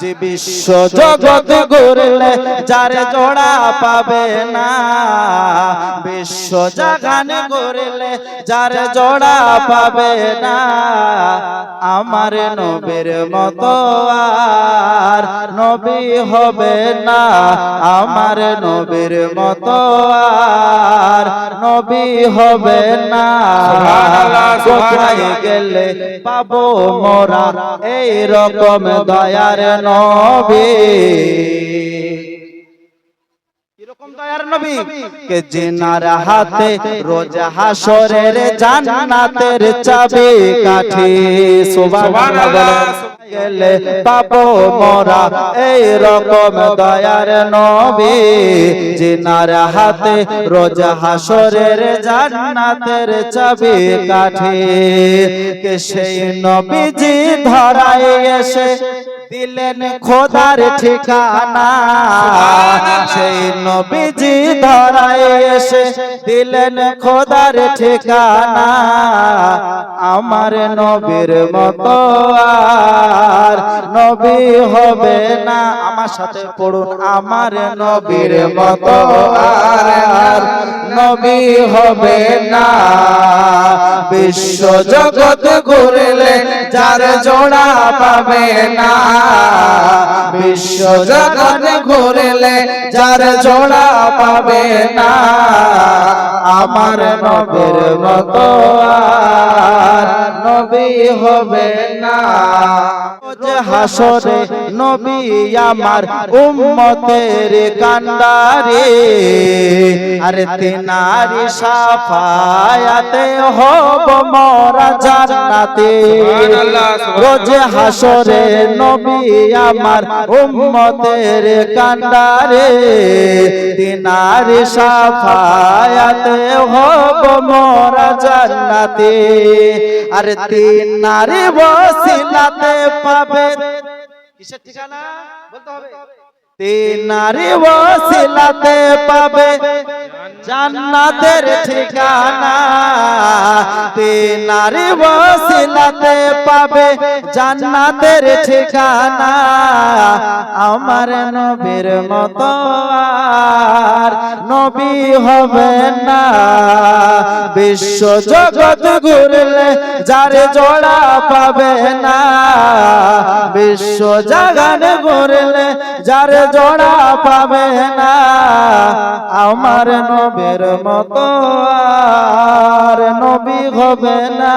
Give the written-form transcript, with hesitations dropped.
যে বিশ্ব জগৎ ঘুরলে যার জোড়া পাবে না, বিশ্ব জাগান ঘুরলে যার জোড়া পাবে না, আমার নবীর মতো আর নবী হবে না, আমার নবীর মতো আর নবী হবে না। কোথায় গেলে পাবো মোরা এই রকম দয়ার নবী, কিরকম দয়ার নবী কে জিনার হাতে রোজ হাসরের জান্নাতের চাবি কাঠি। সুবহানাল্লাহ। গেলে পাবো মোরা এই রকম দয়ার নবী, জিনার হাতে রোজ হাসরের জান্নাতের চাবি কাঠি। কে সেই নবীজি ধরায় এসে দিলেন খোদার ঠিকানা, সেই নবীজি ধরায় এসে দিলেন খোদার ঠিকানা, আমার নবীর মতো আর নবী হবে না। আমার সাথে পড়ুন, আমার নবীর মতো আর নবী হবে না। বিশ্ব জগৎ ঘুরলে যার জোড়া পাবে না, বিশ্ব জগৎ ঘুরলে যার জোড়া পাবে না, আমার নবীর মতো আর নবী হবে না। হাসরে নবী আমার উম্মতের কান্ডারে, আরে তিনারি শাফায়াতে হব মোরা জান্নাতে। রোজ হাসরে নবী আমার উম্মতের কান্ডারে, তিনারি শাফায়াতে হব মোরা জান্নাতে। আরে তিনারি ওসিলাতে পাবে কিসের ঠিকানা বলতে হবে, তিনারি ওসিলাতে পাবে জান্নাতের ঠিকানা, তিনারি ওসিলাতে পাবে জান্নাতের ঠিকানা, আমার নবীর মতো আর নবী হবে না। বিশ্ব জগৎ ঘুরলে যার জোড়া পাবে না, বিশ্ব জাগান ঘুরলে যার জোড়া পাবে না, আমার নবীর মতো আর নবী হবে না।